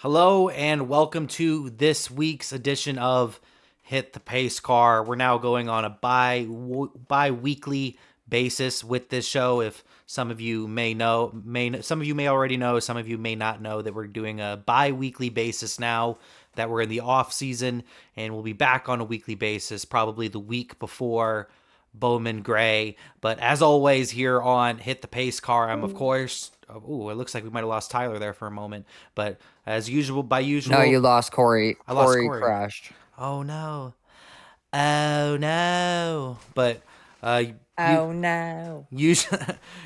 Hello and welcome to this week's edition of Hit the Pacecar. We're now going on a bi-weekly basis with this show. If some of you some of you may already know, some of you may not know that we're doing a bi-weekly basis now that we're in the off season, and we'll be back on a weekly basis probably the week before Bowman Gray. But as always, here on Hit the Pace Car, I'm of course. Oh, it looks like we might have lost Tyler there for a moment. But as usual, by No, you usual, lost Cory. I lost Cory Cory. crashed. Oh no. Oh no. But uh, you Oh no. usually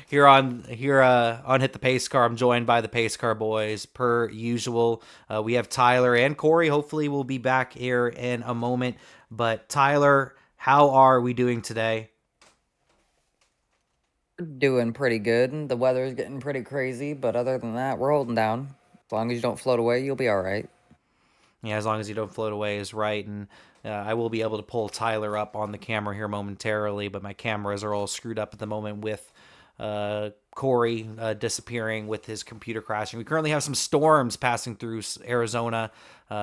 here on Hit the Pace Car, I'm joined by the Pace Car boys per usual. We have Tyler and Cory. Hopefully, we'll be back here in a moment. But Tyler, how are we doing today? Doing pretty good. The weather is getting pretty crazy, but other than that, we're holding down. As long as you don't float away, you'll be all right. Yeah, as long as you don't float away is right. And I will be able to pull Tyler up on the camera here momentarily, but my cameras are all screwed up at the moment with Cory disappearing with his computer crashing. We currently have some storms passing through Arizona.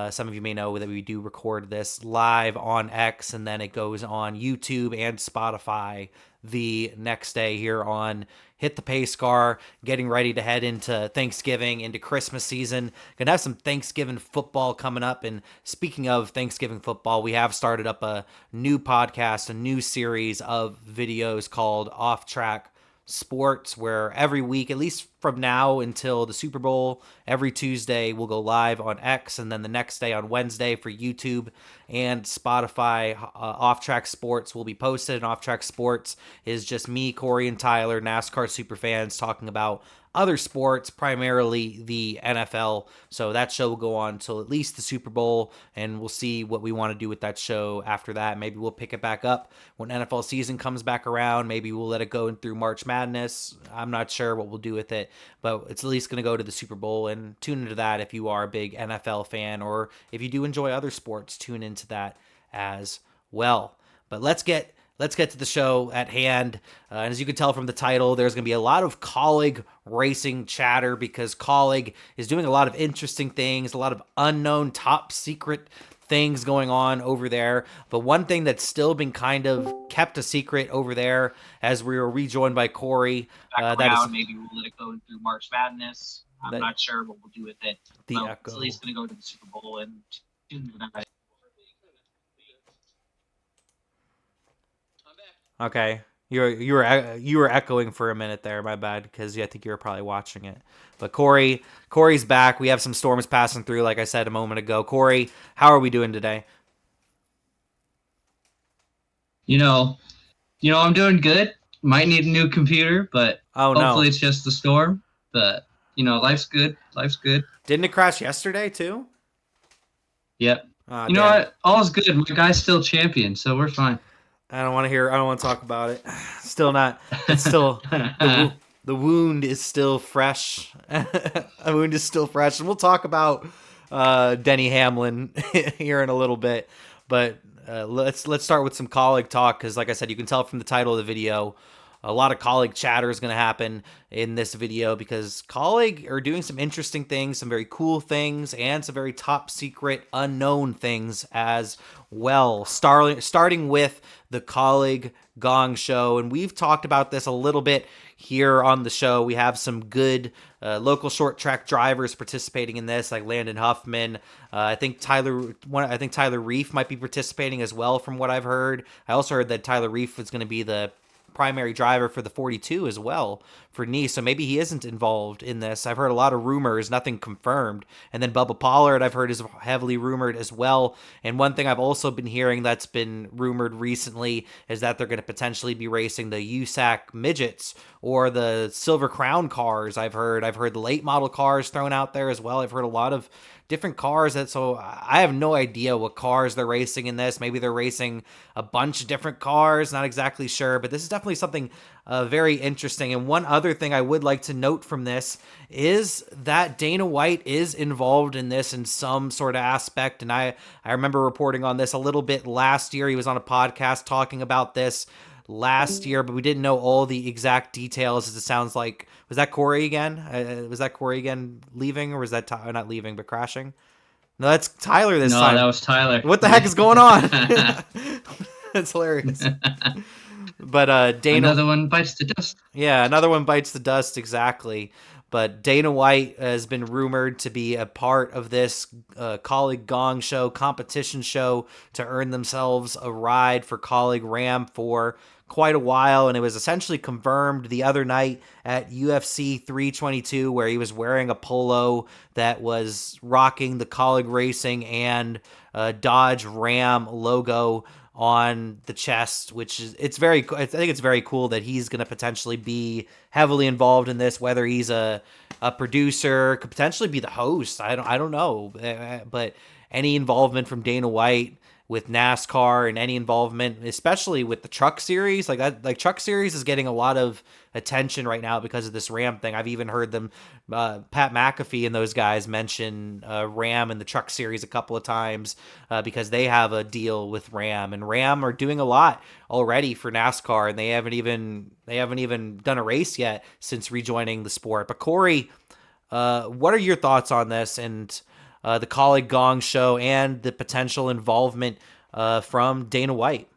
Some of you may know that we do record this live on X, and then it goes on YouTube and Spotify the next day here on Hit the Pace Car, getting ready to head into Thanksgiving, into Christmas season. Gonna have some Thanksgiving football coming up. And speaking of Thanksgiving football, we have started up a new podcast, a new series of videos called Off Track Sports, where every week, at least from now until the Super Bowl, every Tuesday we'll go live on X, and then the next day on Wednesday for YouTube and Spotify. Off Track Sports will be posted, and Off Track Sports is just me, Cory, and Tyler, NASCAR super fans, talking about other sports, primarily the NFL. So that show will go on until at least the Super Bowl, and we'll see what we want to do with that show after that. Maybe we'll pick it back up when NFL season comes back around. Maybe we'll let it go through March Madness. I'm not sure what we'll do with it, but it's at least going to go to the Super Bowl, and tune into that if you are a big NFL fan, or if you do enjoy other sports, tune into that as well. But let's get to the show at hand. And as you can tell from the title, there's going to be a lot of Kaulig racing chatter because Kaulig is doing a lot of interesting things, a lot of unknown top secret things going on over there. But one thing that's still been kind of kept a secret over there, as we were rejoined by Cory, back that is around. Maybe we'll let it go through March Madness. I'm that not sure what we'll do with it. the Well, it's at echo. least going to go to the Super Bowl and tune into that. Okay. You were echoing for a minute there. My bad, because I think you were probably watching it. But Cory's back. We have some storms passing through, like I said a moment ago. Cory, how are we doing today? You know, I'm doing good. Might need a new computer, but Oh hopefully no, it's just the storm. But life's good. Life's good. didn't it crash yesterday too? Yep. Ah, You know damn. what? All's good. My guy's still champion, so we're fine. I don't want to hear. I don't want to talk about it. Still not. It's still the wound is still fresh. The wound is still fresh, and we'll talk about Denny Hamlin here in a little bit. But let's start with some colleague talk because, like I said, you can tell from the title of the video, a lot of colleague chatter is going to happen in this video because colleague are doing some interesting things, some very cool things, and some very top secret unknown things as well. Starting with the colleague gong show, and we've talked about this a little bit here on the show. We have some good local short track drivers participating in this, like Landon Huffman. I think Tyler Reef might be participating as well, from what I've heard. I also heard that Tyler Reef was going to be the primary driver for the 42 as well for Nice, so maybe he isn't involved in this. I've heard a lot of rumors, nothing confirmed. And then Bubba Pollard, I've heard, is heavily rumored as well. And one thing I've also been hearing that's been rumored recently is that they're going to potentially be racing the USAC midgets or the Silver Crown cars. I've heard the late model cars thrown out there as well. I've heard a lot of different cars, that so I have no idea what cars they're racing in this. Maybe they're racing a bunch of different cars, not exactly sure, but this is definitely something very interesting. And one other thing I would like to note from this is that Dana White is involved in this in some sort of aspect. And I remember reporting on this a little bit last year. He was on a podcast talking about this. last year, but we didn't know all the exact details. As it sounds like, was that Cory again? Was that Cory again leaving, or was that not leaving but crashing? No, that's Tyler this No, time. that was Tyler. What the heck is going on? That's hilarious. But Dana, another one bites the dust. yeah, another one bites the dust, exactly. But Dana White has been rumored to be a part of this Kaulig Gong Show competition show to earn themselves a ride for Kaulig Ram for quite a while, and it was essentially confirmed the other night at UFC 322, where he was wearing a polo that was rocking the Kaulig Racing and Dodge Ram logo on the chest, which is I think it's very cool that he's going to potentially be heavily involved in this, whether he's a producer, could potentially be the host. I don't know, but any involvement from Dana White with NASCAR and any involvement, especially with the truck series, like truck series is getting a lot of attention right now because of this Ram thing. I've even heard them, Pat McAfee and those guys mention Ram and the truck series a couple of times because they have a deal with Ram, and Ram are doing a lot already for NASCAR, and they haven't even done a race yet since rejoining the sport. But Cory, what are your thoughts on this and the Kaulig Gong Show and the potential involvement from Dana White?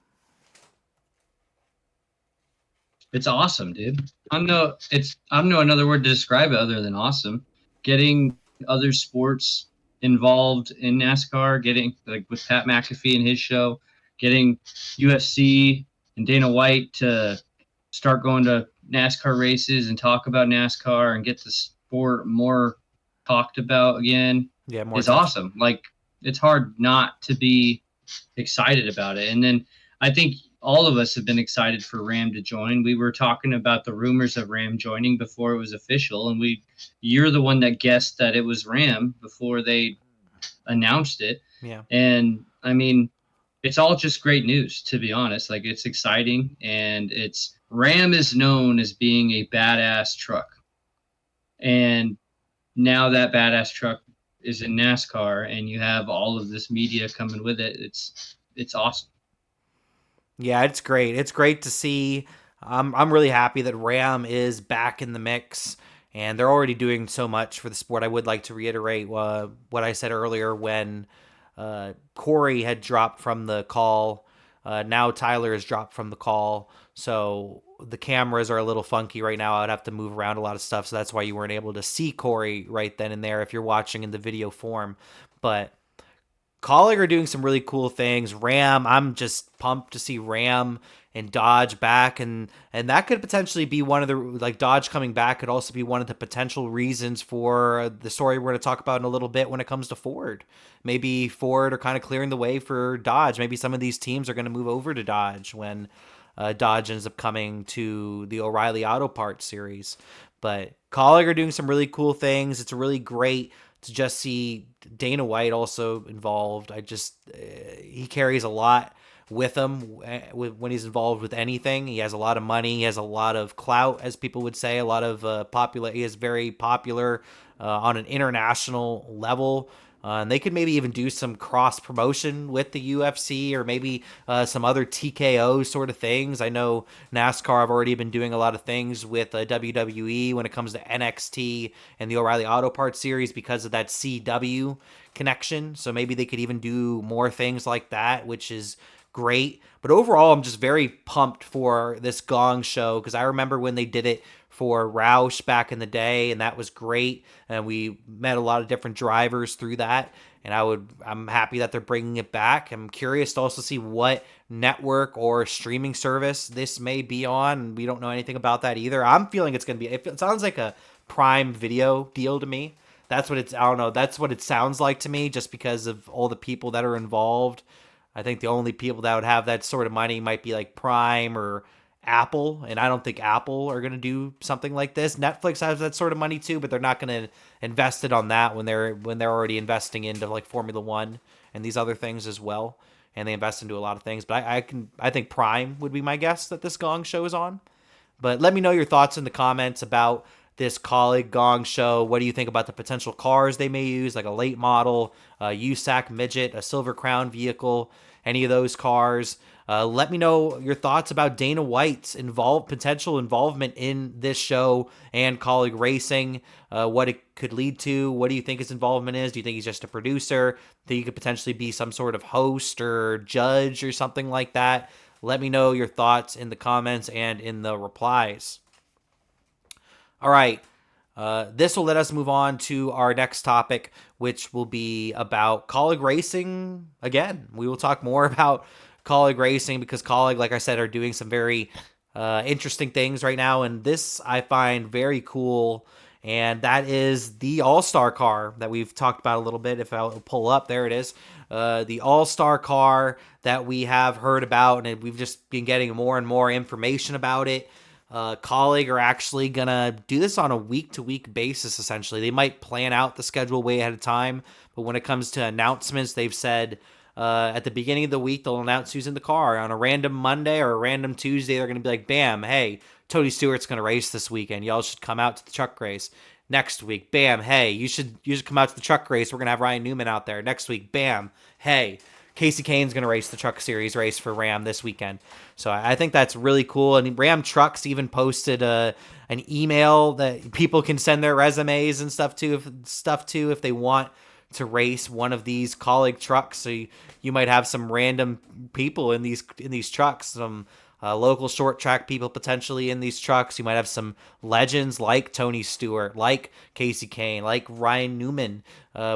It's awesome, dude. I don't know another word to describe it other than awesome. Getting other sports involved in NASCAR, getting like with Pat McAfee and his show, getting UFC and Dana White to start going to NASCAR races and talk about NASCAR and get the sport more talked about again. Yeah, more is attention. awesome. Like, it's hard not to be excited about it. And then I think all of us have been excited for Ram to join. We were talking about the rumors of Ram joining before it was official, and you're the one that guessed that it was Ram before they announced it. Yeah. And I mean, it's all just great news, to be honest. Like, it's exciting, and Ram is known as being a badass truck. And now that badass truck is in NASCAR, and you have all of this media coming with it. It's awesome. Yeah, it's great. It's great to see. I'm really happy that Ram is back in the mix, and they're already doing so much for the sport. I would like to reiterate what I said earlier when Cory had dropped from the call. Now Tyler has dropped from the call, so the cameras are a little funky right now. I'd have to move around a lot of stuff, so that's why you weren't able to see Cory right then and there if you're watching in the video form. But Kaulig are doing some really cool things. Ram, I'm just pumped to see Ram and Dodge back, and that could potentially be one of the, like, Dodge coming back could also be one of the potential reasons for the story we're going to talk about in a little bit when it comes to Ford. Maybe Ford are kind of clearing the way for Dodge. Maybe some of these teams are going to move over to Dodge when Dodge ends up coming to the O'Reilly Auto Parts series. But Kaulig are doing some really cool things. It's really great to just see Dana White also involved. He carries a lot with him when he's involved with anything. He has a lot of money. He has a lot of clout, as people would say, a lot of he is very popular on an international level. And they could maybe even do some cross promotion with the UFC or maybe some other TKO sort of things. I know NASCAR have already been doing a lot of things with WWE when it comes to NXT and the O'Reilly Auto Parts series because of that CW connection. So maybe they could even do more things like that, which is great. But overall, I'm just very pumped for this Gong Show because I remember when they did it for Roush back in the day, and that was great. And we met a lot of different drivers through that. And I'm happy that they're bringing it back. I'm curious to also see what network or streaming service this may be on. We don't know anything about that either. I'm feeling it's going to be, it sounds like a Prime Video deal to me. That's what I don't know. That's what it sounds like to me just because of all the people that are involved. I think the only people that would have that sort of money might be like Prime or Apple, and I don't think Apple are going to do something like this. Netflix has that sort of money too, but they're not going to invest it on that when they're already investing into like Formula One and these other things as well, and they invest into a lot of things. But I think Prime would be my guess that this Gong Show is on. But let me know your thoughts in the comments about this Kaulig Gong show. What do you think about the potential cars they may use, like a late model, a USAC midget, a Silver Crown vehicle, any of those cars? Let me know your thoughts about Dana White's potential involvement in this show and Kaulig racing, what it could lead to. What do you think his involvement is? Do you think he's just a producer? Think he could potentially be some sort of host or judge or something like that? Let me know your thoughts in the comments and in the replies. All right. This will let us move on to our next topic, which will be about Kaulig racing again. We will talk more about Kaulig racing because Kaulig, like I said, are doing some very interesting things right now. And this I find very cool. And that is the All-Star car that we've talked about a little bit. If I'll pull up, there it is. The All-Star car that we have heard about, and we've just been getting more and more information about it. Kaulig are actually going to do this on a week-to-week basis, essentially. They might plan out the schedule way ahead of time, but when it comes to announcements, they've said at the beginning of the week, they'll announce who's in the car. On a random Monday or a random Tuesday, they're going to be like, bam, hey, Tony Stewart's going to race this weekend. Y'all should come out to the truck race. Next week, bam, hey, you should come out to the truck race. We're going to have Ryan Newman out there. Next week, bam, hey, Casey Kane's going to race the Truck Series race for Ram this weekend. So I think that's really cool. And Ram Trucks even posted an email that people can send their resumes and stuff to if they want to race one of these Kaulig trucks. So you might have some random people in these trucks, some local short track people potentially in these trucks. You might have some legends like Tony Stewart, like Casey Kane, like Ryan Newman.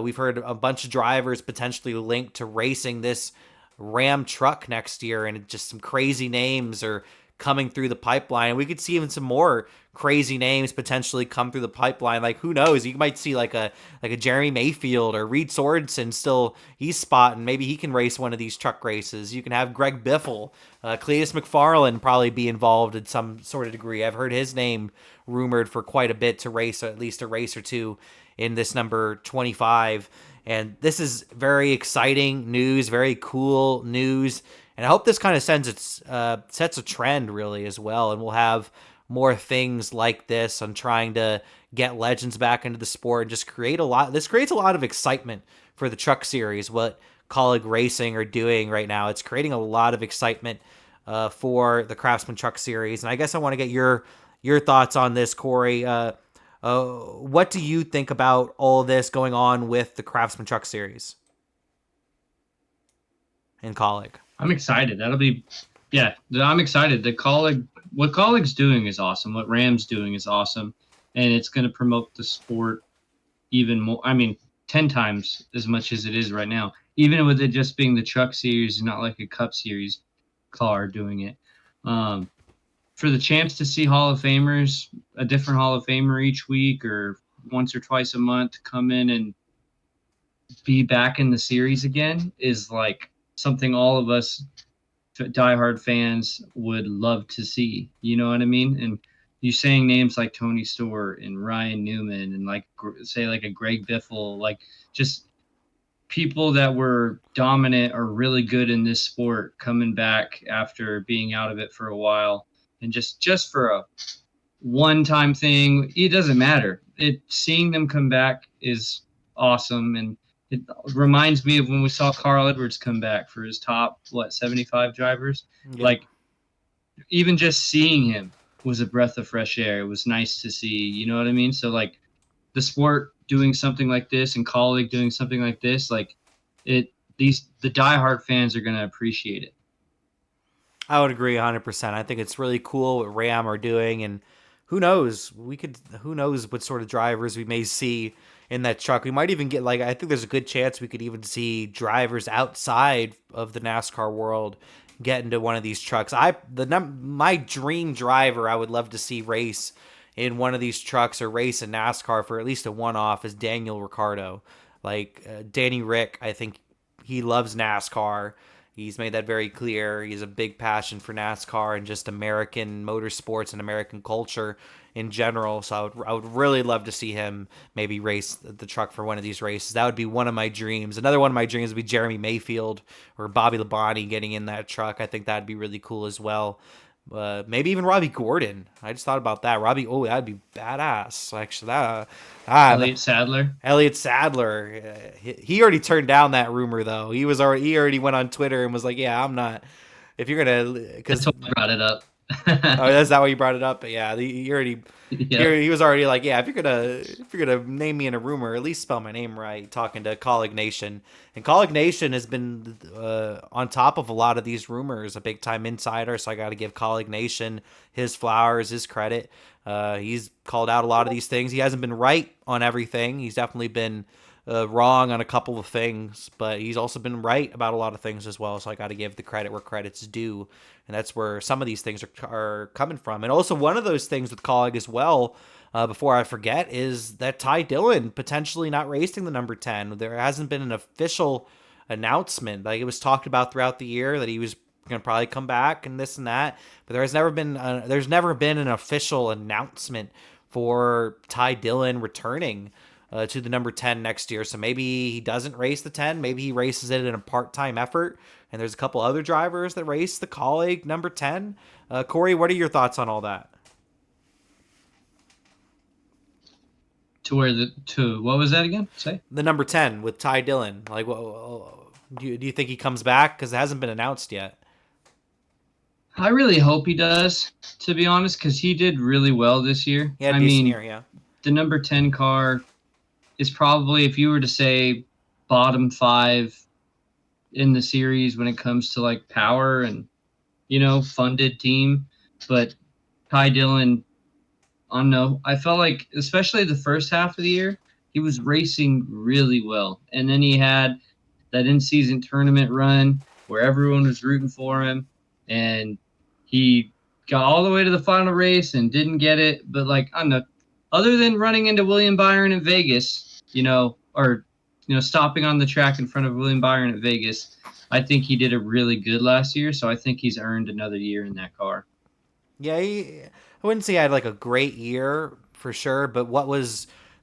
We've heard a bunch of drivers potentially linked to racing this Ram truck next year, and just some crazy names are coming through the pipeline. And we could see even some more crazy names potentially come through the pipeline. Like, who knows? You might see like a Jeremy Mayfield or Reed Sorensen still. He's spotting. Maybe he can race one of these truck races. You can have Greg Biffle, Cletus McFarland probably be involved in some sort of degree. I've heard his name rumored for quite a bit to race at least a race or two in this number 25. And this is very exciting news, very cool news. And I hope this kind of sets a trend really as well. And we'll have more things like this on trying to get legends back into the sport and just this creates a lot of excitement for the truck series, what Kaulig Racing are doing right now. It's creating a lot of excitement for the Craftsman Truck Series. And I guess I want to get your thoughts on this, Cory. What do you think about all this going on with the Craftsman Truck Series and Kaulig? I'm excited. I'm excited. What Kaulig's doing is awesome. What Ram's doing is awesome. And it's going to promote the sport even more. I mean, 10 times as much as it is right now, even with it just being the truck series, not like a cup series car doing it. For the chance to see Hall of Famers, a different Hall of Famer each week or once or twice a month come in and be back in the series again is like something all of us diehard fans would love to see. You know what I mean? And you saying names like Tony Stewart and Ryan Newman and like say like a Greg Biffle, like just people that were dominant or really good in this sport coming back after being out of it for a while, and just for a one-time thing, it doesn't matter. Seeing them come back is awesome, and it reminds me of when we saw Carl Edwards come back for his top 75 drivers. Yep. Like even just seeing him was a breath of fresh air. It was nice to see, you know what I mean? So like the sport doing something like this and Kaulig doing something like this, like the diehard fans are going to appreciate it. I would agree 100%. I think it's really cool what Ram are doing, and who knows what sort of drivers we may see in that truck. We might even get I think there's a good chance we could even see drivers outside of the NASCAR world get into one of these trucks. My dream driver I would love to see race in one of these trucks or race in NASCAR for at least a one-off is Daniel Ricciardo. Danny Rick, I think he loves NASCAR. He's made that very clear. He has a big passion for NASCAR and just American motorsports and American culture in general. So I would really love to see him maybe race the truck for one of these races. That would be one of my dreams. Another one of my dreams would be Jeremy Mayfield or Bobby Labonte getting in that truck. I think that'd be really cool as well. Maybe even Robbie Gordon. I just thought about that. That'd be badass. Actually, Elliott Sadler. Elliott Sadler. He already turned down that rumor though. He already went on Twitter and was like, "Yeah, I'm not. If you're gonna, because That's why I brought it up. oh, that's that why you brought it up. But yeah, Yeah. he was already like, yeah, if you're gonna name me in a rumor, at least spell my name right. Talking to Kaulig Nation, and Kaulig Nation has been on top of a lot of these rumors, a big time insider. So I got to give Kaulig Nation his flowers, his credit. He's called out a lot of these things. He hasn't been right on everything. He's definitely been wrong on a couple of things, but he's also been right about a lot of things as well. So I got to give the credit where credit's due, and that's where some of these things are coming from. And also one of those things with Kaulig as well, before I forget, is that Ty Dillon potentially not racing the number 10. There hasn't been an official announcement. Like, it was talked about throughout the year that he was going to probably come back and this and that, but there's never been an official announcement for Ty Dillon returning to the number 10 next year. So maybe he doesn't race the 10. Maybe he races it in a part-time effort. And there's a couple other drivers that race the Kaulig number 10. Cory, what are your thoughts on all that? What was that again? Say the number 10 with Ty Dillon. Like, do you think he comes back? Because it hasn't been announced yet. I really hope he does, to be honest, because he did really well this year. Yeah, year, yeah. The number 10 car is probably, if you were to say bottom 5 in the series when it comes to like power and, funded team. But Ty Dillon, I don't know. I felt like, especially the first half of the year, he was racing really well. And then he had that in-season tournament run where everyone was rooting for him. And he got all the way to the final race and didn't get it. But, like, I don't know. Other than running into William Byron in Vegas, stopping on the track in front of William Byron at Vegas, I think he did a really good last year. So I think he's earned another year in that car. Yeah, I wouldn't say I had like a great year for sure, but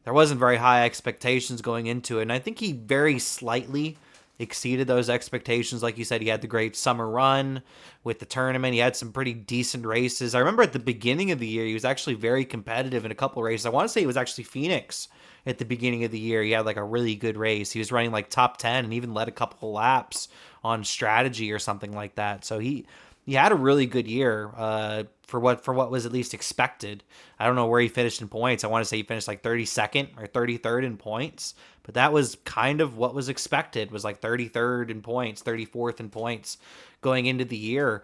there wasn't very high expectations going into it. And I think he very slightly exceeded those expectations. Like you said, he had the great summer run with the tournament. He had some pretty decent races. I remember at the beginning of the year, he was actually very competitive in a couple of races. I want to say it was actually Phoenix at the beginning of the year. He had like a really good race. He was running like top 10 and even led a couple of laps on strategy or something like that. So he had a really good year for what was at least expected. I don't know where he finished in points. I want to say he finished like 32nd or 33rd in points, but that was kind of what was expected, was like 33rd in points, 34th in points going into the year.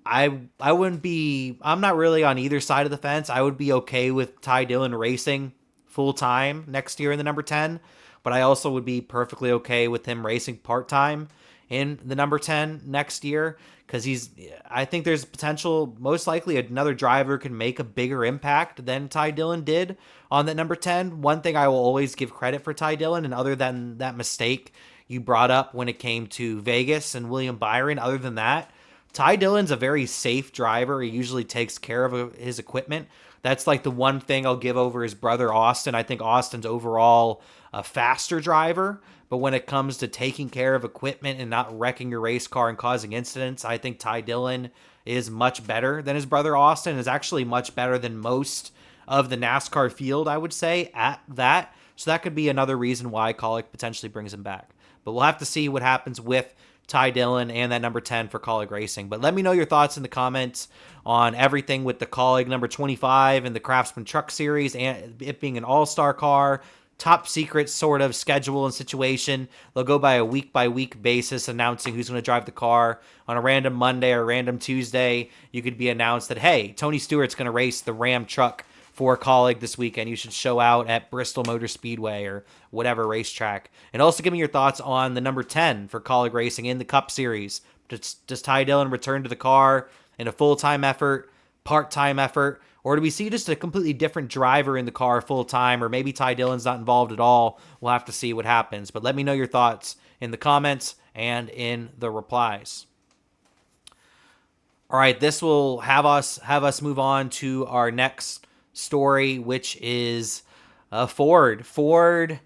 I'm not really on either side of the fence. I would be okay with Ty Dillon racing full time next year in the number 10, but I also would be perfectly okay with him racing part-time in the number 10 next year, because I think there's potential, most likely another driver can make a bigger impact than Ty Dillon did on that number 10. One thing I will always give credit for Ty Dillon, and other than that mistake you brought up when it came to Vegas and William Byron, other than that, Ty Dillon's a very safe driver. He usually takes care of his equipment. That's like the one thing I'll give over his brother Austin. I think Austin's overall a faster driver, but when it comes to taking care of equipment and not wrecking your race car and causing incidents, I think Ty Dillon is much better than his brother Austin, is actually much better than most of the NASCAR field, I would say, at that. So that could be another reason why Kaulig potentially brings him back. But we'll have to see what happens with Ty Dillon and that number 10 for Kaulig Racing. But let me know your thoughts in the comments on everything with the Kaulig number 25 and the Craftsman Truck Series, and it being an all-star car, top secret sort of schedule and situation. They'll go by a week-by-week basis, announcing who's going to drive the car. On a random Monday or random Tuesday, you could be announced that, hey, Tony Stewart's going to race the Ram truck for Kaulig this weekend. You should show out at Bristol Motor Speedway or whatever racetrack. And also give me your thoughts on the number 10 for Kaulig Racing in the Cup Series. Does Ty Dillon return to the car in a full-time effort, part-time effort, or do we see just a completely different driver in the car full-time, or maybe Ty Dillon's not involved at all? We'll have to see what happens. But let me know your thoughts in the comments and in the replies. All right, this will have us move on to our next story, which is Ford. Ford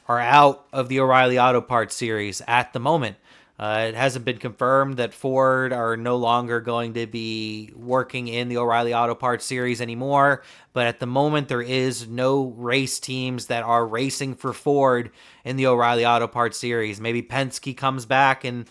are out of the O'Reilly Auto Parts series at the moment. It hasn't been confirmed that Ford are no longer going to be working in the O'Reilly Auto Parts series anymore, but at the moment there is no race teams that are racing for Ford in the O'Reilly Auto Parts series. Maybe Penske comes back and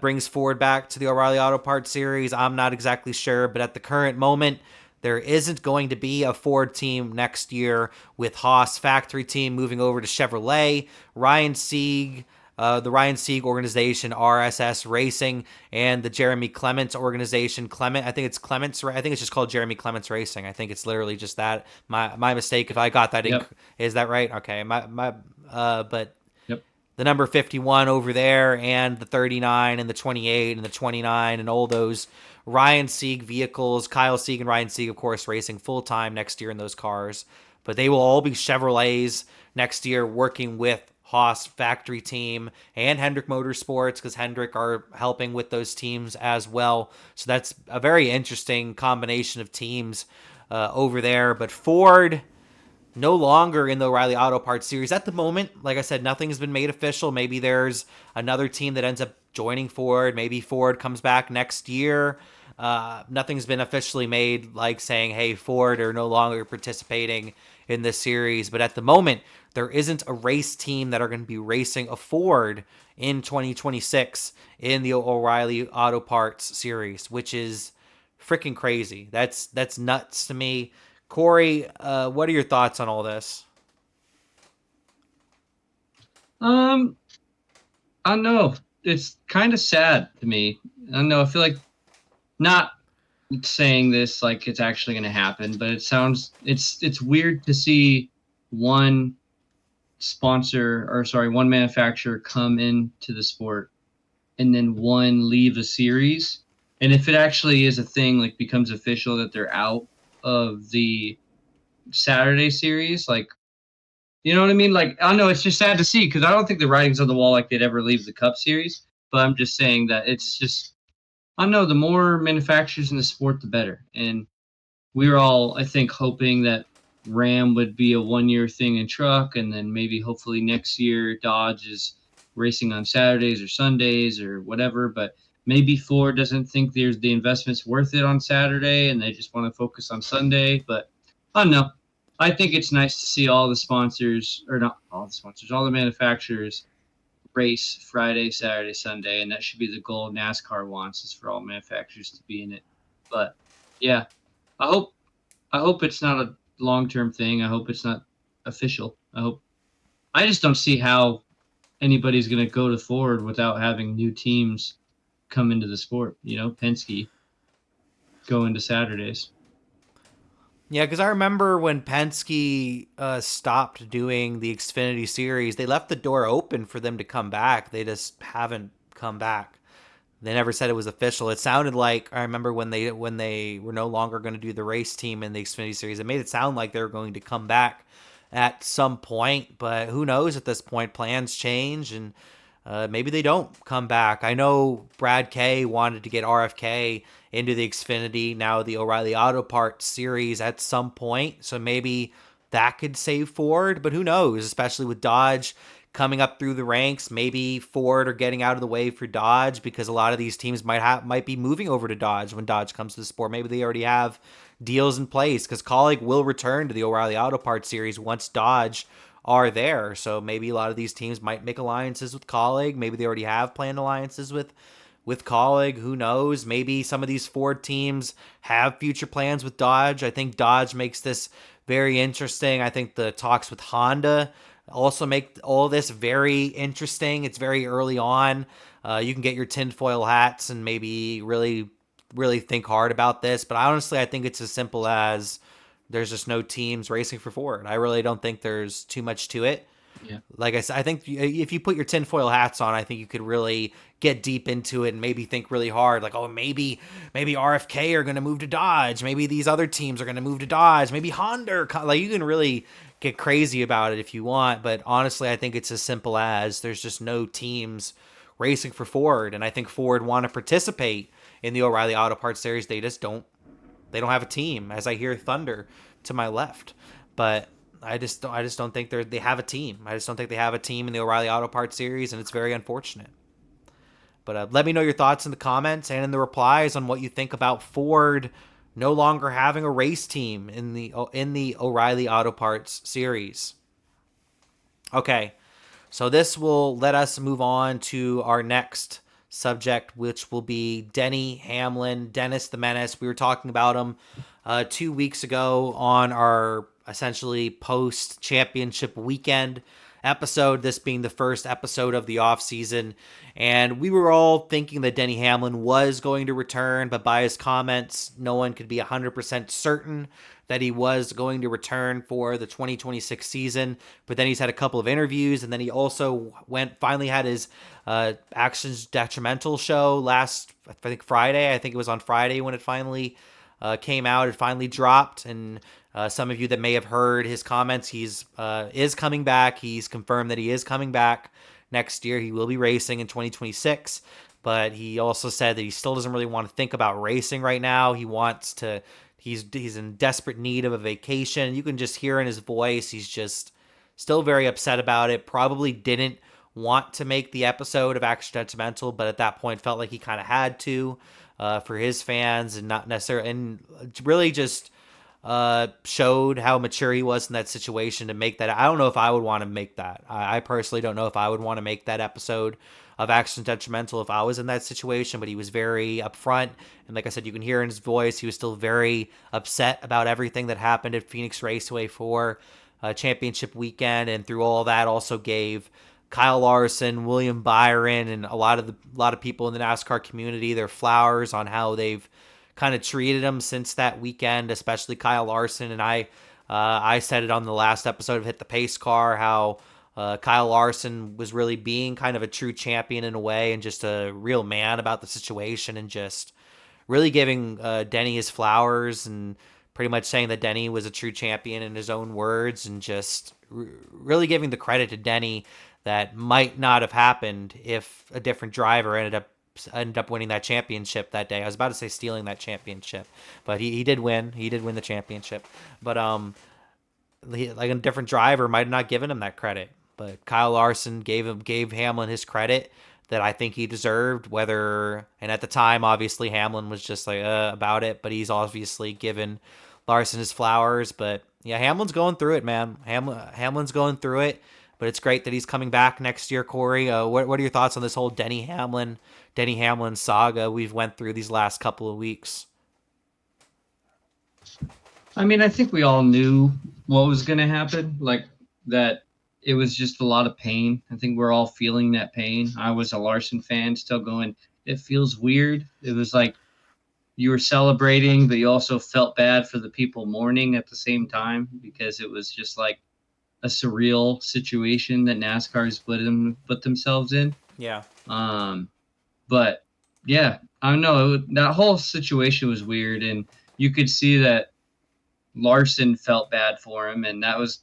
brings Ford back to the O'Reilly Auto Parts series. I'm not exactly sure, but at the current moment, there isn't going to be a Ford team next year, with Haas factory team moving over to Chevrolet. Ryan Sieg, the Ryan Sieg organization, RSS Racing, and the Jeremy Clements organization, I think it's Clements. I think it's just called Jeremy Clements Racing. I think it's literally just that. My mistake if I got that. Yep. Is that right? Okay. But Yep. the number 51 over there, and the 39 and the 28 and the 29 and all those Ryan Sieg vehicles. Kyle Sieg and Ryan Sieg, of course, racing full-time next year in those cars. But they will all be Chevrolets next year, working with Haas factory team and Hendrick Motorsports, because Hendrick are helping with those teams as well. So that's a very interesting combination of teams over there. But Ford, no longer in the O'Reilly Auto Parts series at the moment. Like I said, nothing has been made official. Maybe there's another team that ends up joining Ford. Maybe Ford comes back next year. Nothing's been officially made, like saying, hey, Ford are no longer participating in this series. But at the moment, there isn't a race team that are going to be racing a Ford in 2026 in the O'Reilly Auto Parts series, which is freaking crazy. That's nuts to me. Cory, what are your thoughts on all this? I don't know. It's kind of sad to me. I don't know. I feel like, not saying this like it's actually going to happen, but it's weird to see one one manufacturer come into the sport and then one leave a series. And if it actually is a thing, like becomes official that they're out of the Saturday series, like, you know what I mean? Like, I don't know, it's just sad to see, because I don't think the writing's on the wall like they'd ever leave the Cup series. But I'm just saying that it's just, I don't know, the more manufacturers in the sport, the better. And we were all, I think, hoping that Ram would be a 1-year thing in truck, and then maybe hopefully next year Dodge is racing on Saturdays or Sundays or whatever. But maybe Ford doesn't think there's the investment's worth it on Saturday, and they just want to focus on Sunday. But I don't know. I think it's nice to see all the sponsors, or not all the sponsors, all the manufacturers race Friday, Saturday, Sunday, and that should be the goal NASCAR wants, is for all manufacturers to be in it. But yeah, I hope it's not a long-term thing. I hope it's not official. I just don't see how anybody's going to go to Ford without having new teams come into the sport. You know, Penske go into Saturdays. Yeah, because I remember when Penske stopped doing the Xfinity series, they left the door open for them to come back. They just haven't come back. They never said it was official. It sounded like, I remember when they were no longer going to do the race team in the Xfinity series, it made it sound like they were going to come back at some point. But who knows at this point? Plans change, and maybe they don't come back. I know Brad Kay wanted to get RFK into the Xfinity, now the O'Reilly Auto Parts series, at some point. So maybe that could save Ford, but who knows, especially with Dodge coming up through the ranks. Maybe Ford are getting out of the way for Dodge, because a lot of these teams might be moving over to Dodge when Dodge comes to the sport. Maybe they already have deals in place, because Kaulig will return to the O'Reilly Auto Parts series once Dodge are there. So maybe a lot of these teams might make alliances with Kaulig. Maybe they already have planned alliances with Kaulig. Who knows? Maybe some of these Ford teams have future plans with Dodge. I think Dodge makes this very interesting. I think the talks with Honda also make all this very interesting. It's very early on. You can get your tinfoil hats and maybe really, really think hard about this. But honestly, I think it's as simple as there's just no teams racing for Ford. I really don't think there's too much to it. Yeah. Like I said, I think if you put your tinfoil hats on, I think you could really get deep into it and maybe think really hard. Like, oh, maybe RFK are going to move to Dodge. Maybe these other teams are going to move to Dodge. Maybe Honda. Like, you can really get crazy about it if you want. But honestly, I think it's as simple as there's just no teams racing for Ford. And I think Ford want to participate in the O'Reilly Auto Parts series. They just don't. They don't have a team, as I hear thunder to my left. But I just don't think they have a team. I just don't think they have a team in the O'Reilly Auto Parts series, and it's very unfortunate. But let me know your thoughts in the comments and in the replies on what you think about Ford no longer having a race team in the O'Reilly Auto Parts series. Okay, so this will let us move on to our next subject, which will be Denny Hamlin, Dennis the Menace. We were talking about him 2 weeks ago on our essentially post-championship weekend episode, this being the first episode of the off season. And we were all thinking that Denny Hamlin was going to return, but by his comments, no one could be 100% certain that he was going to return for the 2026 season. But then he's had a couple of interviews, and then he also finally had his Actions Detrimental show last, I think, Friday. I think it was on Friday when it finally came out. It finally dropped, and some of you that may have heard his comments, he's is coming back. He's confirmed that he is coming back next year. He will be racing in 2026, but he also said that he still doesn't really want to think about racing right now. He wants to. He's in desperate need of a vacation. You can just hear in his voice, he's just still very upset about it. Probably didn't want to make the episode of Action Detrimental, but at that point felt like he kind of had to for his fans, and not necessarily, and really just showed how mature he was in that situation to make that. I don't know if I would want to make that. I personally don't know if I would want to make that episode of Action Detrimental if I was in that situation, but he was very upfront. And like I said, you can hear in his voice, he was still very upset about everything that happened at Phoenix Raceway for championship weekend. And through all that also gave Kyle Larson, William Byron, and a lot of people in the NASCAR community their flowers on how they've kind of treated him since that weekend, especially Kyle Larson. And I said it on the last episode of Hit the Pacecar, how Kyle Larson was really being kind of a true champion in a way, and just a real man about the situation, and just really giving Denny his flowers, and pretty much saying that Denny was a true champion in his own words, and just really giving the credit to Denny that might not have happened if a different driver ended up winning that championship that day. I was about to say stealing that championship, but he did win. He did win the championship. But like a different driver might have not given him that credit. But Kyle Larson gave Hamlin his credit that I think he deserved. And at the time, obviously Hamlin was just like about it, but he's obviously given Larson his flowers. But yeah, Hamlin's going through it, man. Hamlin's going through it. But it's great that he's coming back next year, Cory. What are your thoughts on this whole Denny Hamlin saga we've went through these last couple of weeks? I mean, I think we all knew what was going to happen, like that it was just a lot of pain. I think we're all feeling that pain. I was a Larson fan, still going, it feels weird. It was like you were celebrating, but you also felt bad for the people mourning at the same time, because it was just like a surreal situation that NASCAR's put themselves in. Yeah. But yeah, I don't know. That whole situation was weird, and you could see that Larson felt bad for him, and that's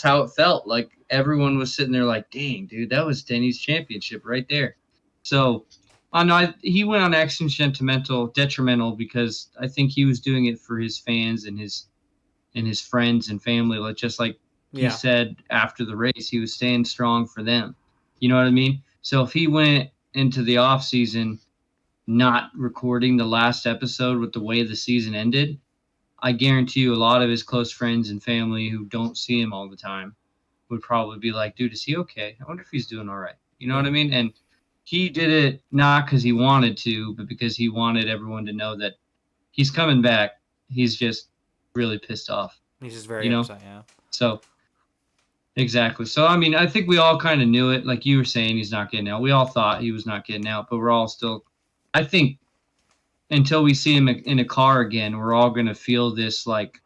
how it felt. Like everyone was sitting there like, dang, dude, that was Denny's championship right there. So I know he went on Action Detrimental because I think he was doing it for his fans and his friends and family. Like just like he said after the race, he was staying strong for them. You know what I mean? So if he went into the off season not recording the last episode with the way the season ended, I guarantee you a lot of his close friends and family who don't see him all the time would probably be like, dude, is he okay? I wonder if he's doing all right. You know what I mean? And he did it not because he wanted to, but because he wanted everyone to know that he's coming back. He's just really pissed off. He's just very upset, yeah. So, exactly. So, I mean, I think we all kind of knew it. Like you were saying, he's not getting out. We all thought he was not getting out, but we're all still, I think, until we see him in a car again, we're all going to feel this, like,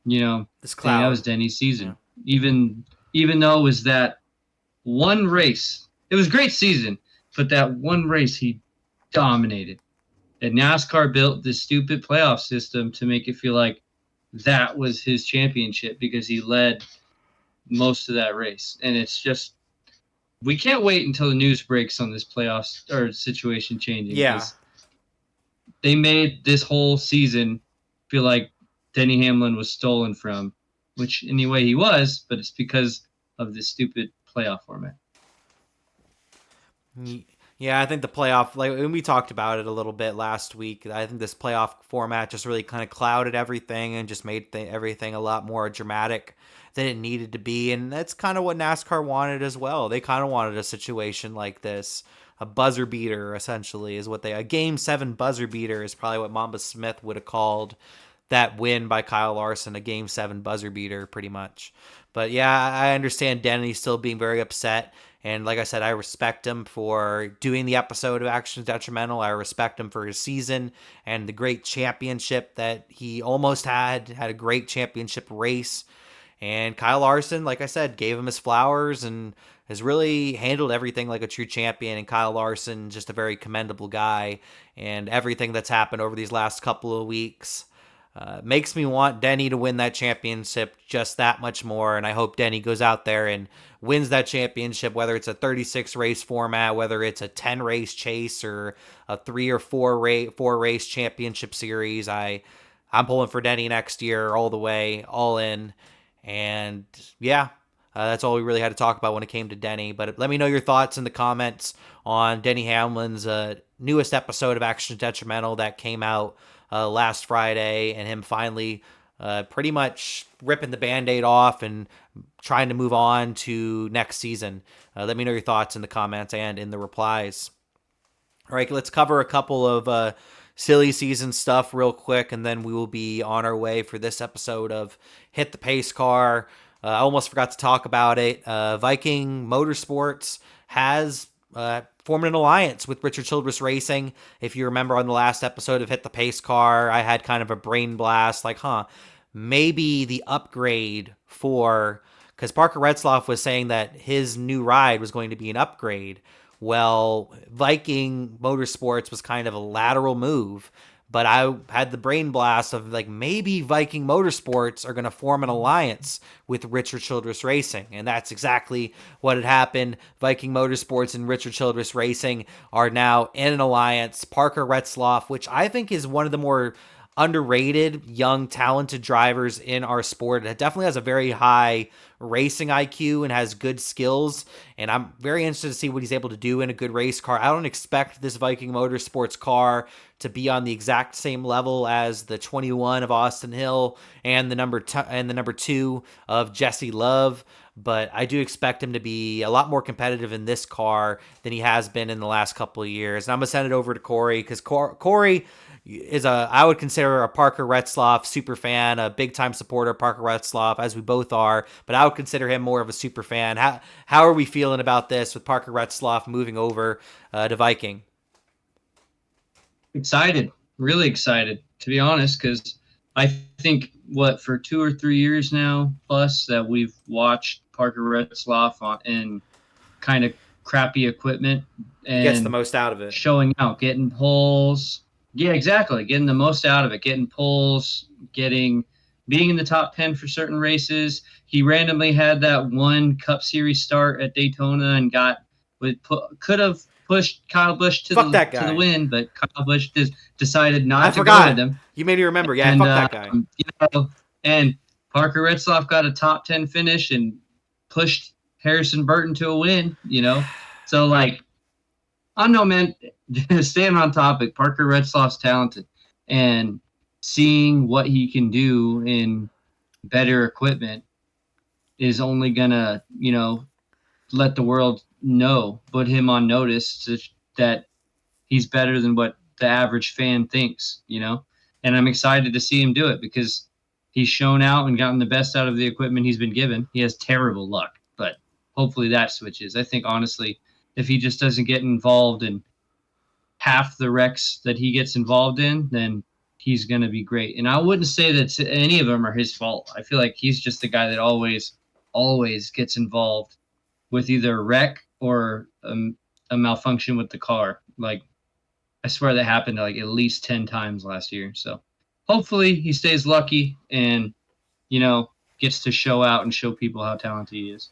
this cloud. That was Denny's season. Yeah. Even though it was that one race, it was a great season, but that one race he dominated. And NASCAR built this stupid playoff system to make it feel like that was his championship because he led most of that race. And it's just, we can't wait until the news breaks on this playoffs or situation changing. Yeah. They made this whole season feel like Denny Hamlin was stolen from, which anyway he was, but it's because of this stupid playoff format. Yeah, I think the playoff, like when we talked about it a little bit last week, I think this playoff format just really kind of clouded everything and just made everything a lot more dramatic than it needed to be. And that's kind of what NASCAR wanted as well. They kind of wanted a situation like this. A buzzer beater, essentially, is what a game 7 buzzer beater is probably what Mamba Smith would have called that win by Kyle Larson, a game 7 buzzer beater, pretty much. But yeah, I understand Denny still being very upset. And like I said, I respect him for doing the episode of Actions Detrimental. I respect him for his season and the great championship that he almost had a great championship race. And Kyle Larson, like I said, gave him his flowers and has really handled everything like a true champion. And Kyle Larson, just a very commendable guy. And everything that's happened over these last couple of weeks makes me want Denny to win that championship just that much more. And I hope Denny goes out there and wins that championship, whether it's a 36 race format, whether it's a 10 race chase or a 3 or 4 race championship series. I'm pulling for Denny next year all the way, all in. And yeah, that's all we really had to talk about when it came to Denny. But let me know your thoughts in the comments on Denny Hamlin's newest episode of Action Detrimental that came out last Friday, and him finally pretty much ripping the Band-Aid off and trying to move on to next season. Let me know your thoughts in the comments and in the replies. All right, let's cover a couple of silly season stuff real quick, and then we will be on our way for this episode of Hit the Pacecar. I almost forgot to talk about it. Viking Motorsports has formed an alliance with Richard Childress Racing. If you remember on the last episode of Hit the Pacecar, I had kind of a brain blast, like, maybe the upgrade for, because Parker Retzlaff was saying that his new ride was going to be an upgrade. Well, Viking Motorsports was kind of a lateral move, but I had the brain blast of like, maybe Viking Motorsports are going to form an alliance with Richard Childress Racing. And that's exactly what had happened. Viking Motorsports and Richard Childress Racing are now in an alliance. Parker Retzlaff, which I think is one of the more underrated, young, talented drivers in our sport. It definitely has a very high racing IQ and has good skills. And I'm very interested to see what he's able to do in a good race car. I don't expect this Viking Motorsports car to be on the exact same level as the 21 of Austin Hill and the number 2 of Jesse Love. But I do expect him to be a lot more competitive in this car than he has been in the last couple of years. And I'm going to send it over to Cory, because Cory I would consider a Parker Retzlaff super fan, a big time supporter of Parker Retzlaff, as we both are, but I would consider him more of a super fan. How are we feeling about this with Parker Retzlaff moving over to Viking? Excited, really excited, to be honest, because I think for 2 or 3 years now plus that we've watched Parker Retzlaff in kind of crappy equipment and he gets the most out of it, showing out, getting poles. Yeah, exactly. Getting the most out of it, getting poles, being in the top 10 for certain races. He randomly had that one Cup Series start at Daytona and could have pushed Kyle Busch to the win, but Kyle Busch decided not to go with him. You made me remember. Yeah, and, fuck that guy. And Parker Retzlaff got a top 10 finish and pushed Harrison Burton to a win. So like, I don't know, man. Staying on topic, Parker Retzlaff's talented, and seeing what he can do in better equipment is only gonna, let the world put him on notice that he's better than what the average fan thinks, And I'm excited to see him do it because he's shown out and gotten the best out of the equipment he's been given. He has terrible luck, but hopefully that switches. I think, honestly, if he just doesn't get involved in half the wrecks that he gets involved in, then he's going to be great. And I wouldn't say that any of them are his fault. I feel like he's just the guy that always gets involved with either a wreck or a malfunction with the car. Like, I swear that happened like at least 10 times last year. So hopefully he stays lucky and, gets to show out and show people how talented he is.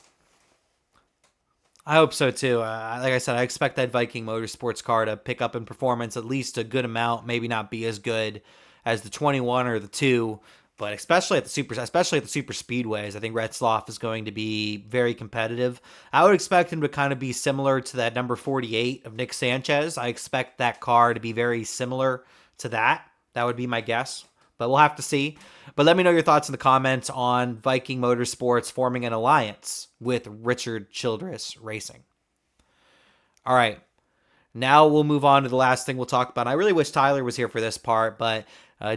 I hope so too. Like I said, I expect that Viking Motorsports car to pick up in performance at least a good amount, maybe not be as good as the 21 or the 2, But especially at the super speedways, I think Retzloff is going to be very competitive. I would expect him to kind of be similar to that number 48 of Nick Sanchez. I expect that car to be very similar to that. That would be my guess, but we'll have to see. But let me know your thoughts in the comments on Viking Motorsports forming an alliance with Richard Childress Racing. All right. Now we'll move on to the last thing we'll talk about. I really wish Tyler was here for this part, but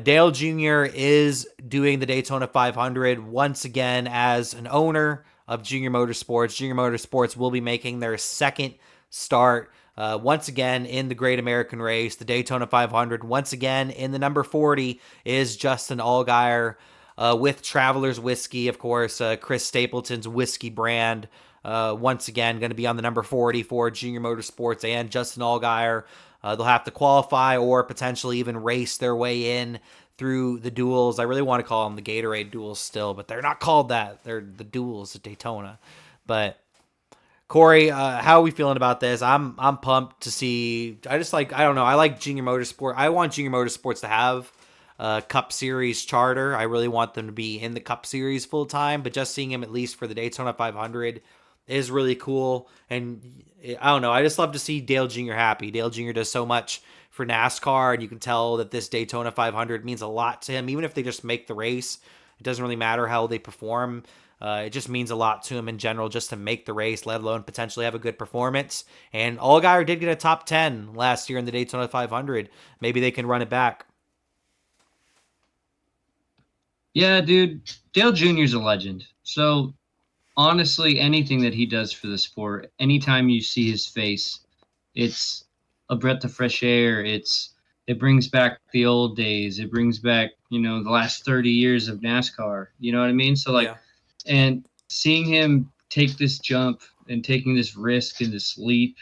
Dale Jr. is doing the Daytona 500 once again as an owner of Junior Motorsports. Junior Motorsports will be making their second start once again in the Great American Race, the Daytona 500. Once again in the number 40 is Justin Allgaier with Traveler's Whiskey, of course, Chris Stapleton's whiskey brand. Once again, going to be on the number 40 for Junior Motorsports and Justin Allgaier. They'll have to qualify or potentially even race their way in through the duels. I really want to call them the Gatorade duels still, but they're not called that. They're the duels at Daytona. But Cory, how are we feeling about this? I'm pumped to see. I don't know. I like Junior Motorsport. I want Junior Motorsports to have a Cup Series charter. I really want them to be in the Cup Series full time, but just seeing him at least for the Daytona 500 is really cool. And I don't know, I just love to see Dale Jr. happy. Dale Jr. does so much for NASCAR, and you can tell that this Daytona 500 means a lot to him. Even if they just make the race, it doesn't really matter how they perform. It just means a lot to him in general just to make the race, let alone potentially have a good performance. And Allgaier did get a top 10 last year in the Daytona 500. Maybe they can run it back. Yeah, dude, Dale Jr. is a legend. So honestly, anything that he does for the sport, anytime you see his face, it's a breath of fresh air. It brings back the old days. It brings back, the last 30 years of NASCAR. You know what I mean? So and seeing him take this jump and taking this risk and this leap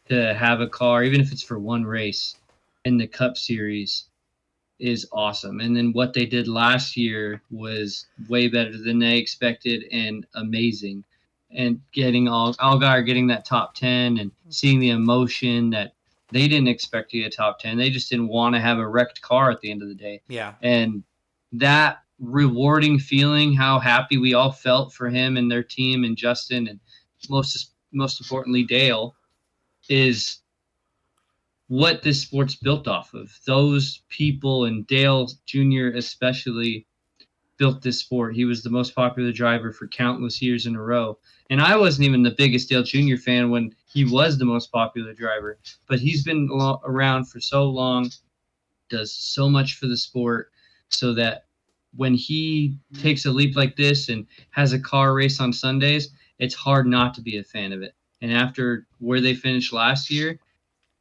to have a car, even if it's for one race in the Cup Series, is awesome. And then what they did last year was way better than they expected and amazing. And getting Allgaier getting that top 10 and seeing the emotion that they didn't expect to get a top 10. They just didn't want to have a wrecked car at the end of the day. Yeah. And that rewarding feeling, how happy we all felt for him and their team and Justin and most importantly Dale, is what this sport's built off of. Those people, and Dale Jr. especially, built this sport. He was the most popular driver for countless years in a row. And I wasn't even the biggest Dale Jr. fan when he was the most popular driver, but he's been around for so long, does so much for the sport, so that when he takes a leap like this and has a car race on Sundays, it's hard not to be a fan of it. And after where they finished last year,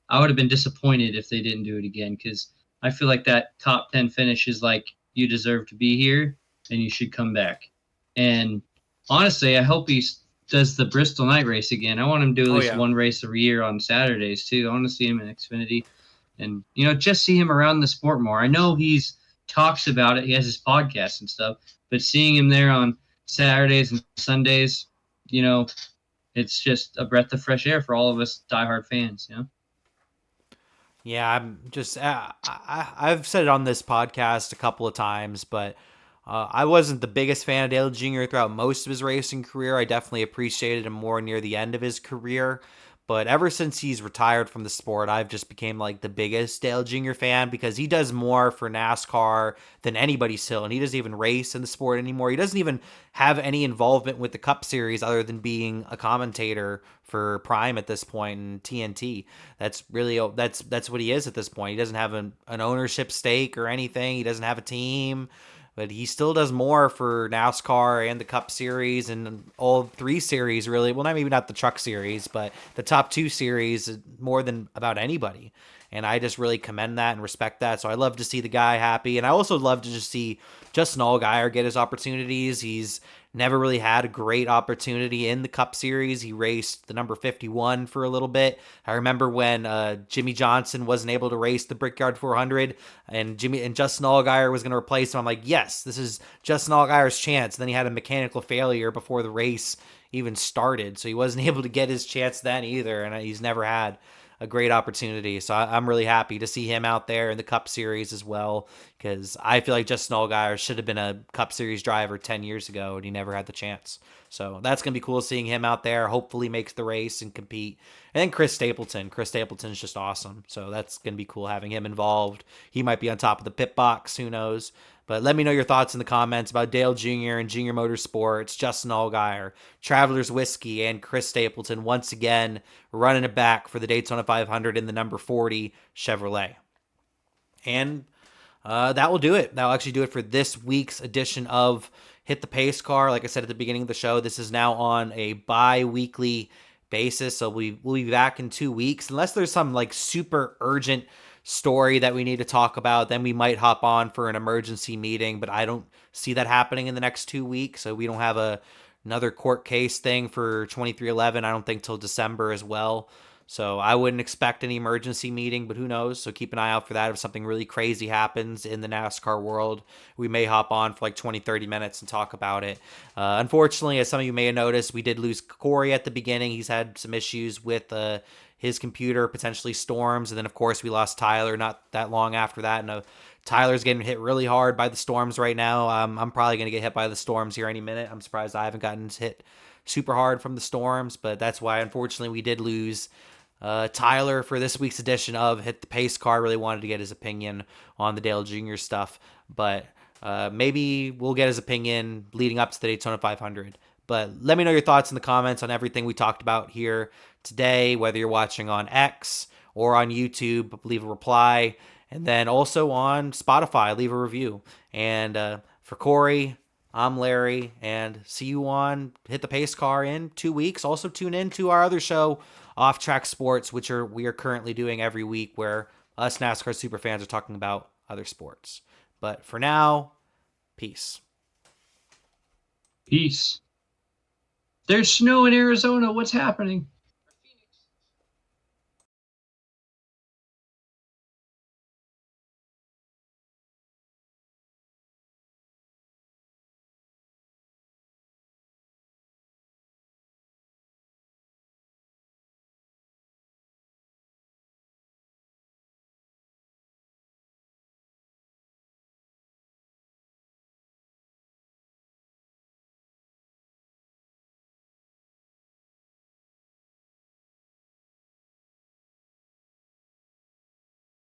I would have been disappointed if they didn't do it again, because I feel like that top 10 finish is like, you deserve to be here and you should come back. And honestly, I hope he does the Bristol night race again. I want him to do at least one race every year on Saturdays too. I want to see him in Xfinity and, just see him around the sport more. I know he's talks about it. He has his podcast and stuff, but seeing him there on Saturdays and Sundays, it's just a breath of fresh air for all of us diehard fans, Yeah, I'm just, I've said it on this podcast a couple of times, but I wasn't the biggest fan of Dale Jr. throughout most of his racing career. I definitely appreciated him more near the end of his career. But ever since he's retired from the sport, I've just became like the biggest Dale Jr. fan, because he does more for NASCAR than anybody still. And he doesn't even race in the sport anymore. He doesn't even have any involvement with the Cup Series other than being a commentator for Prime at this point in TNT. That's really, that's what he is at this point. He doesn't have an ownership stake or anything. He doesn't have a team. But he still does more for NASCAR and the Cup Series and all three series, really. Well, maybe not the Truck Series, but the top two series more than about anybody. And I just really commend that and respect that. So I love to see the guy happy. And I also love to just see Justin Allgaier get his opportunities. He's never really had a great opportunity in the Cup Series. He raced the number 51 for a little bit. I remember when Jimmy Johnson wasn't able to race the Brickyard 400 and Justin Allgaier was going to replace him. I'm like, yes, this is Justin Allgaier's chance. And then he had a mechanical failure before the race even started. So he wasn't able to get his chance then either. And he's never had a great opportunity. So I'm really happy to see him out there in the Cup Series as well, because I feel like Justin Allgaier should have been a Cup Series driver 10 years ago, and he never had the chance. So that's going to be cool seeing him out there. Hopefully makes the race and compete. And then Chris Stapleton. Chris Stapleton's just awesome. So that's going to be cool having him involved. He might be on top of the pit box. Who knows? But let me know your thoughts in the comments about Dale Jr. and Junior Motorsports, Justin Allgaier, Travelers Whiskey, and Chris Stapleton once again running it back for the Daytona 500 in the number 40 Chevrolet. And that will do it. That will actually do it for this week's edition of Hit the Pace Car. Like I said at the beginning of the show, this is now on a bi-weekly basis, so we'll be back in 2 weeks. Unless there's some like super urgent story that we need to talk about, then we might hop on for an emergency meeting, but I don't see that happening in the next 2 weeks. So we don't have another court case thing for 2311, I don't think, till December as well. So I wouldn't expect any emergency meeting, but who knows? So keep an eye out for that. If something really crazy happens in the NASCAR world, we may hop on for like 20, 30 minutes and talk about it. Unfortunately, as some of you may have noticed, we did lose Cory at the beginning. He's had some issues with his computer, potentially storms. And then, of course, we lost Tyler not that long after that. And Tyler's getting hit really hard by the storms right now. I'm probably going to get hit by the storms here any minute. I'm surprised I haven't gotten hit super hard from the storms, but that's why, unfortunately, we did lose Tyler for this week's edition of Hit the Pace Car. Really wanted to get his opinion on the Dale Jr. stuff, but maybe we'll get his opinion leading up to the Daytona 500. But let me know your thoughts in the comments on everything we talked about here today, whether you're watching on X or on YouTube. Leave a reply, and then also on Spotify, leave a review. And for Cory, I'm Larry, and see you on Hit the Pace Car in 2 weeks. Also tune in to our other show, Off Track Sports, which we are currently doing every week, where us NASCAR super fans are talking about other sports. But for now, peace. Peace. There's snow in Arizona. What's happening?